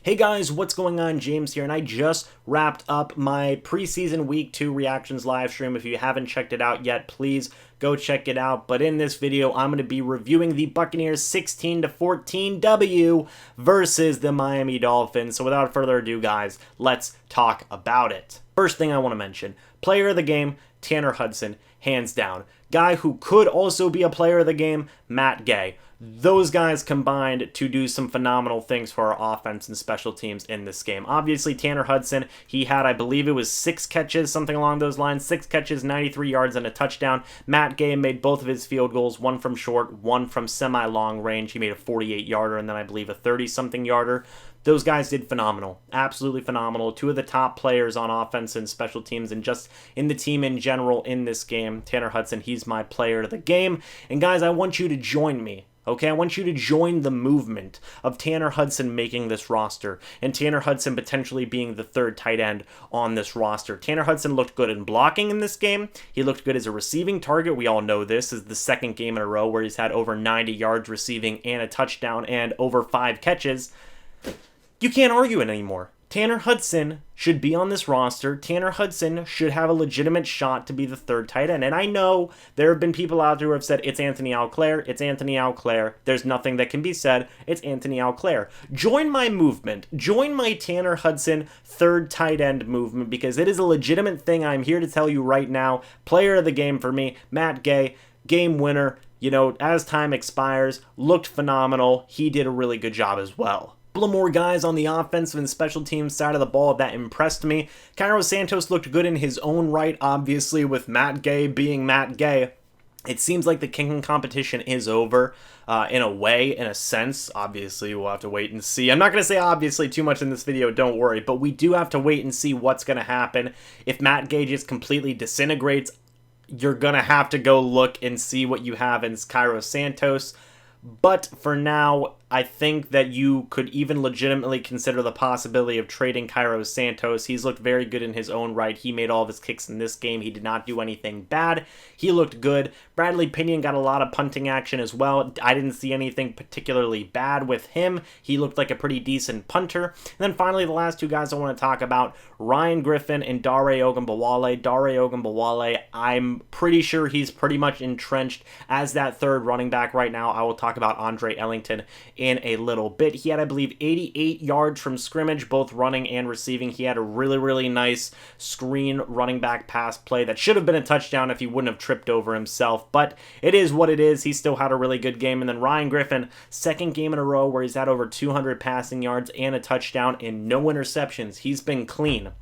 Hey guys, what's going on? James here, and I just wrapped up my preseason week 2 reactions live stream. If you haven't checked it out yet, please go check it out. But in this video, I'm going to be reviewing the Buccaneers 16-14 W versus the Miami Dolphins. So without further ado, guys, let's talk about it. First thing I want to mention, player of the game, Tanner Hudson, hands down. Guy who could also be a player of the game, Matt Gay. Those guys combined to do some phenomenal things for our offense and special teams in this game. Obviously, Tanner Hudson, he had, I believe it was 6 catches, something along those lines. 6 catches, 93 yards, and a touchdown. Matt Gay made both of his field goals, one from short, one from semi-long range. He made a 48-yarder and then I believe a 30-something yarder. Those guys did phenomenal. Absolutely phenomenal. 2 of the top players on offense and special teams and just in the team in general in this game. Tanner Hudson, he's my player of the game. And guys, I want you to join me. Okay, I want you to join the movement of Tanner Hudson making this roster and Tanner Hudson potentially being the 3rd tight end on this roster. Tanner Hudson looked good in blocking in this game. He looked good as a receiving target. We all know this is the 2nd game in a row where he's had over 90 yards receiving and a touchdown and over 5 catches. You can't argue it anymore. Tanner Hudson should be on this roster. Tanner Hudson should have a legitimate shot to be the 3rd tight end. And I know there have been people out there who have said, it's Anthony Auclair, it's Anthony Auclair. There's nothing that can be said. It's Anthony Auclair. Join my movement. Join my Tanner Hudson 3rd tight end movement because it is a legitimate thing. I'm here to tell you right now. Player of the game for me, Matt Gay, game winner. You know, as time expires, looked phenomenal. He did a really good job as well. A couple more guys on the offensive and special teams side of the ball that impressed me. Cairo Santos looked good in his own right, obviously, with Matt Gay being Matt Gay. It seems like the kicking competition is over in a way, in a sense. Obviously, we'll have to wait and see. I'm not going to say obviously too much in this video, don't worry, but we do have to wait and see what's going to happen. If Matt Gay just completely disintegrates, you're going to have to go look and see what you have in Cairo Santos. But for now, I think that you could even legitimately consider the possibility of trading Cairo Santos. He's looked very good in his own right. He made all of his kicks in this game. He did not do anything bad. He looked good. Bradley Pinion got a lot of punting action as well. I didn't see anything particularly bad with him. He looked like a pretty decent punter. And then finally, the last 2 guys I want to talk about, Ryan Griffin and Dare Ogunbowale. Dare Ogunbowale, I'm pretty sure he's pretty much entrenched as that 3rd running back right now. I will talk about Andre Ellington in a little bit. He had, I believe, 88 yards from scrimmage, both running and receiving. He had a really nice screen running back pass play that should have been a touchdown if he wouldn't have tripped over himself, but it is what it is. He still had a really good game. And then Ryan Griffin, 2nd game in a row where he's had over 200 passing yards and a touchdown and no interceptions. He's been clean.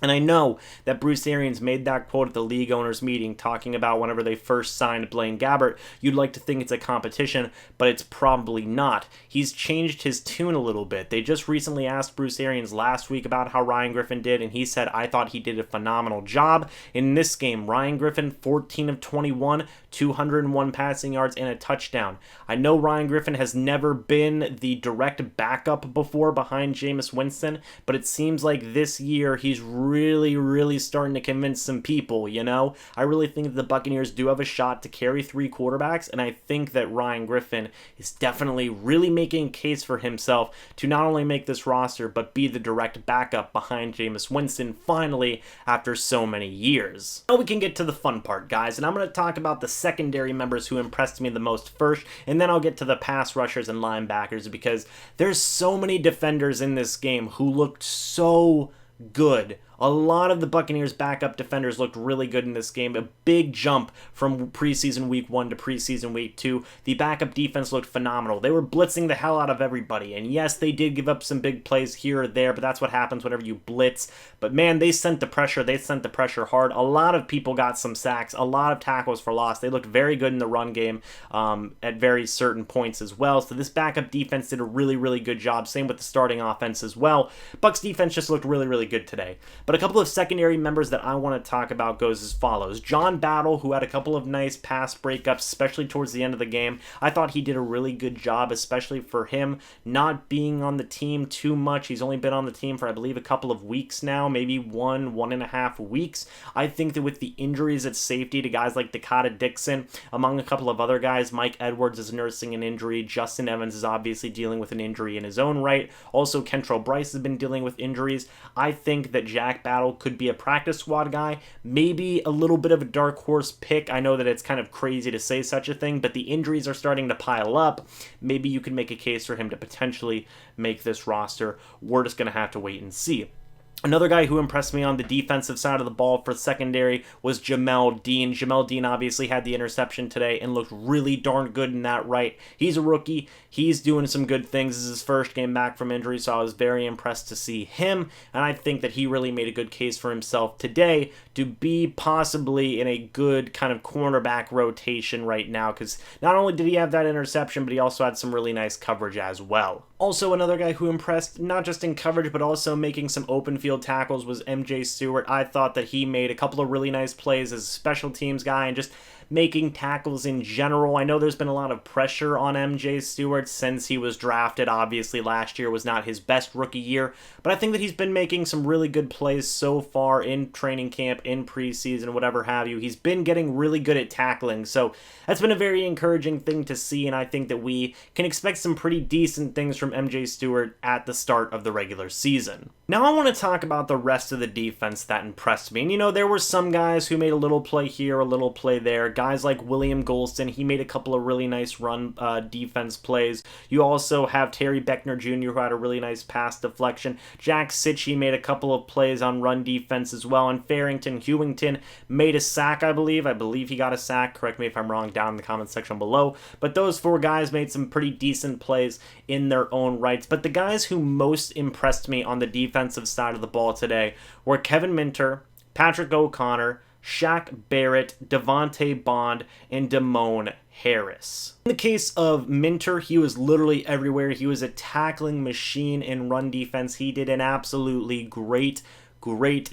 And I know that Bruce Arians made that quote at the league owners meeting talking about whenever they first signed Blaine Gabbert. You'd like to think it's a competition, but it's probably not. He's changed his tune a little bit. They just recently asked Bruce Arians last week about how Ryan Griffin did, and he said, I thought he did a phenomenal job. In this game, Ryan Griffin, 14 of 21, 201 passing yards, and a touchdown. I know Ryan Griffin has never been the direct backup before behind Jameis Winston, but it seems like this year he's really starting to convince some people, you know? I really think that the Buccaneers do have a shot to carry 3 quarterbacks, and I think that Ryan Griffin is definitely really making a case for himself to not only make this roster, but be the direct backup behind Jameis Winston finally after so many years. Now we can get to the fun part, guys, and I'm going to talk about the secondary members who impressed me the most first, and then I'll get to the pass rushers and linebackers because there's so many defenders in this game who looked so good. A lot of the Buccaneers' backup defenders looked really good in this game. A big jump from preseason week 1 to preseason week 2. The backup defense looked phenomenal. They were blitzing the hell out of everybody. And yes, they did give up some big plays here or there, but that's what happens whenever you blitz. But man, they sent the pressure. They sent the pressure hard. A lot of people got some sacks. A lot of tackles for loss. They looked very good in the run game at very certain points as well. So this backup defense did a really good job. Same with the starting offense as well. Bucs defense just looked really good today. But a couple of secondary members that I want to talk about goes as follows. John Battle, who had a couple of nice pass breakups, especially towards the end of the game. I thought he did a really good job, especially for him not being on the team too much. He's only been on the team for, I believe, a couple of weeks now, maybe 1.5 weeks. I think that with the injuries at safety to guys like Dakota Dixon, among a couple of other guys, Mike Edwards is nursing an injury. Justin Evans is obviously dealing with an injury in his own right. Also, Kentrell Bryce has been dealing with injuries. I think that Jack Battle could be a practice squad guy, maybe a little bit of a dark horse pick. I know that it's kind of crazy to say such a thing, but the injuries are starting to pile up. Maybe you can make a case for him to potentially make this roster. We're just going to have to wait and see. Another guy who impressed me on the defensive side of the ball for secondary was Jamel Dean. Jamel Dean obviously had the interception today and looked really darn good in that right. He's a rookie. He's doing some good things. This is his first game back from injury, so I was very impressed to see him, and I think that he really made a good case for himself today to be possibly in a good kind of cornerback rotation right now, because not only did he have that interception, but he also had some really nice coverage as well. Also, another guy who impressed, not just in coverage, but also making some open field tackles was MJ Stewart. I thought that he made a couple of really nice plays as a special teams guy and just making tackles in general. I know there's been a lot of pressure on MJ Stewart since he was drafted. Obviously, last year was not his best rookie year, but I think that he's been making some really good plays so far in training camp, in preseason, whatever have you. He's been getting really good at tackling, so that's been a very encouraging thing to see, and I think that we can expect some pretty decent things from MJ Stewart at the start of the regular season. Now I want to talk about the rest of the defense that impressed me. And, you know, there were some guys who made a little play here, a little play there. Guys like William Golston, he made a couple of really nice run defense plays. You also have Terry Beckner Jr., who had a really nice pass deflection. Jack Sitchie made a couple of plays on run defense as well. And Farrington Hewington made a sack, I believe. I believe he got a sack. Correct me if I'm wrong down in the comment section below. But those four guys made some pretty decent plays in their own rights. But the guys who most impressed me on the defensive side of the ball today were Kevin Minter, Patrick O'Connor, Shaq Barrett, Devontae Bond, and Damone Harris. In the case of Minter, he was literally everywhere. He was a tackling machine in run defense. He did an absolutely great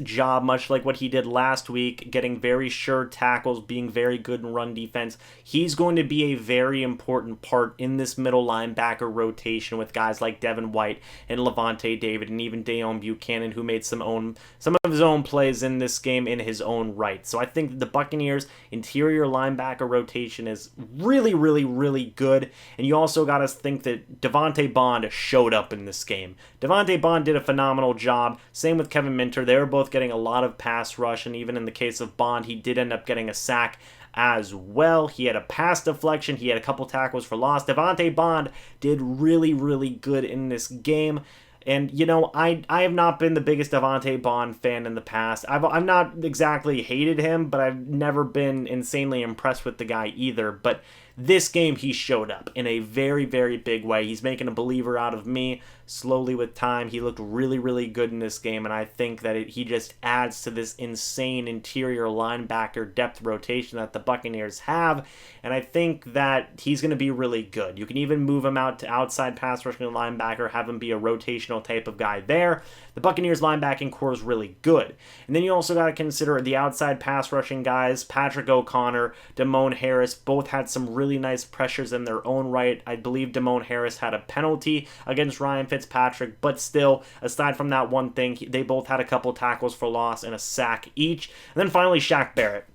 job, much like what he did last week, getting very sure tackles, being very good in run defense. He's going to be a very important part in this middle linebacker rotation with guys like Devin White and Levante David and even Dayon Buchanan, who made some of his own plays in this game in his own right. So I think that the Buccaneers interior linebacker rotation is really good. And you also got to think that Devontae Bond showed up in this game. Devontae Bond did a phenomenal job. Same with Kevin Minter. They were both getting a lot of pass rush, and even in the case of Bond, he did end up getting a sack as well. He had a pass deflection. He had a couple tackles for loss. Devontae Bond did really good in this game. And, you know, I have not been the biggest Devontae Bond fan in the past. I've not exactly hated him, but I've never been insanely impressed with the guy either. But this game, he showed up in a very big way. He's making a believer out of me slowly with time. He looked really good in this game, and I think that he just adds to this insane interior linebacker depth rotation that the Buccaneers have, and I think that he's going to be really good. You can even move him out to outside pass rushing linebacker, have him be a rotational type of guy there. The Buccaneers linebacking core is really good. And then you also got to consider the outside pass rushing guys. Patrick O'Connor, Damone Harris, both had some really nice pressures in their own right. I believe Damone Harris had a penalty against Ryan Fitzpatrick, but still, aside from that one thing, they both had a couple tackles for loss and a sack each. And then finally, Shaq Barrett.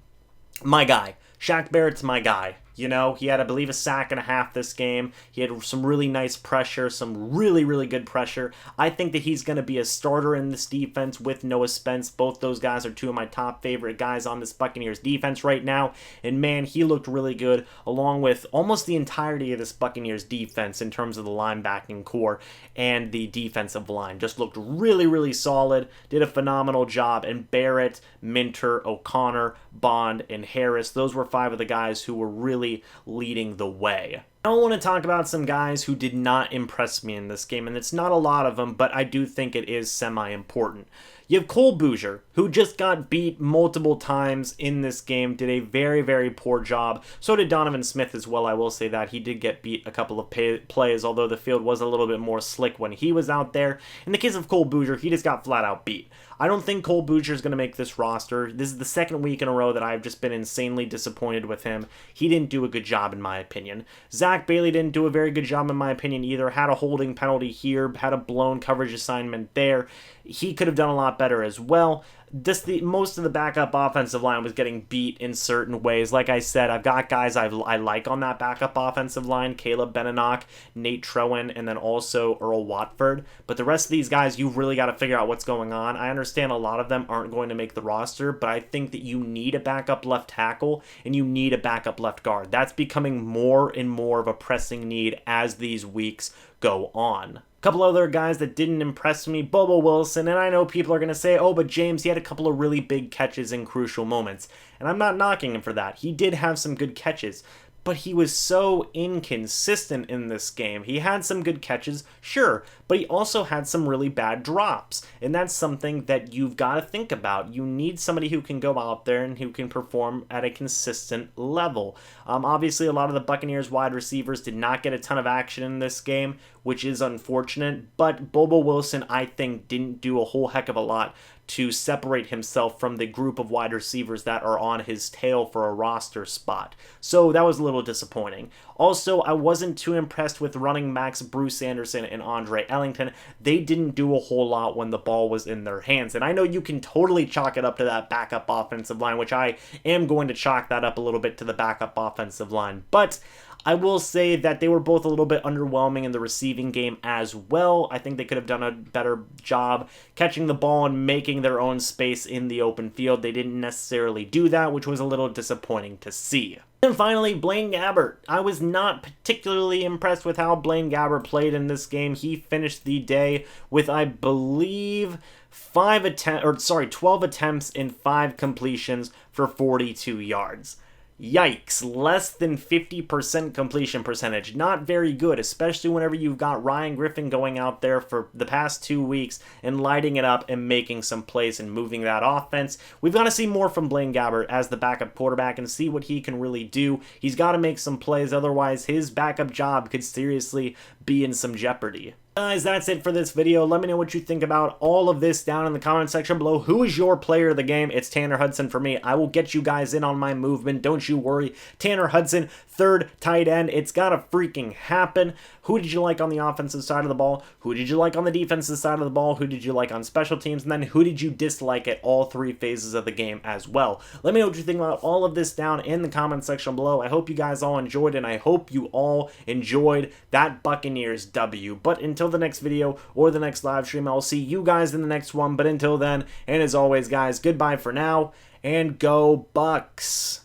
My guy. Shaq Barrett's my guy. You know, he had, I believe, a sack and a half this game. He had some really nice pressure, some really good pressure. I think that he's going to be a starter in this defense with Noah Spence. Both those guys are two of my top favorite guys on this Buccaneers defense right now. And man, he looked really good, along with almost the entirety of this Buccaneers defense in terms of the linebacking core and the defensive line. Just looked really solid, did a phenomenal job. And Barrett, Minter, O'Connor, Bond, and Harris, those were five of the guys who were really leading the way. I want to talk about some guys who did not impress me in this game, and it's not a lot of them, but I do think it is semi-important. You have Cole Bouger, who just got beat multiple times in this game, did a very, very poor job. So did Donovan Smith as well. I will say that he did get beat a couple of plays, although the field was a little bit more slick when he was out there. In the case of Cole Bouger, he just got flat out beat. I don't think Cole Bouger is going to make this roster. This is the second week in a row that I've just been insanely disappointed with him. He didn't do a good job, in my opinion. Zach Bailey didn't do a very good job, in my opinion, either. Had a holding penalty here, had a blown coverage assignment there. He could have done a lot better as well. Most of the backup offensive line was getting beat in certain ways. Like I said, I've got guys I like on that backup offensive line, Caleb Benenoch, Nate Trowen, and then also Earl Watford. But the rest of these guys, you've really got to figure out what's going on. I understand a lot of them aren't going to make the roster, but I think that you need a backup left tackle and you need a backup left guard. That's becoming more and more of a pressing need as these weeks go on. Couple other guys that didn't impress me, Bobo Wilson, and I know people are going to say, oh, but James, he had a couple of really big catches in crucial moments, and I'm not knocking him for that. He did have some good catches, but he was so inconsistent in this game. He had some good catches, sure, but he also had some really bad drops, and that's something that you've got to think about. You need somebody who can go out there and who can perform at a consistent level. Obviously, a lot of the Buccaneers wide receivers did not get a ton of action in this game, which is unfortunate, but Bobo Wilson, I think, didn't do a whole heck of a lot to separate himself from the group of wide receivers that are on his tail for a roster spot. So that was a little disappointing. Also, I wasn't too impressed with running backs Bruce Anderson and Andre Ellington. They didn't do a whole lot when the ball was in their hands. And I know you can totally chalk it up to that backup offensive line, which I am going to chalk that up a little bit to the backup offensive line. But I will say that they were both a little bit underwhelming in the receiving game as well. I think they could have done a better job catching the ball and making their own space in the open field. They didn't necessarily do that, which was a little disappointing to see. And finally, Blaine Gabbert. I was not particularly impressed with how Blaine Gabbert played in this game. He finished the day with, I believe, 12 attempts and 5 completions for 42 yards. Yikes, less than 50% completion percentage. Not very good, especially whenever you've got Ryan Griffin going out there for the past 2 weeks and lighting it up and making some plays and moving that offense. We've got to see more from Blaine Gabbert as the backup quarterback and see what he can really do. He's got to make some plays, otherwise his backup job could seriously be in some jeopardy. Guys, that's it for this video. Let me know what you think about all of this down in the comment section below. Who is your player of the game? It's Tanner Hudson for me. I will get you guys in on my movement. Don't you worry. Tanner Hudson, third tight end. It's gotta freaking happen. Who did you like on the offensive side of the ball? Who did you like on the defensive side of the ball? Who did you like on special teams? And then who did you dislike at all 3 phases of the game as well? Let me know what you think about all of this down in the comment section below. I hope you guys all enjoyed, and I hope you all enjoyed that Buccaneers W. But until the next video or the next live stream, I'll see you guys in the next one. But until then, and as always, guys, goodbye for now, and go Bucs.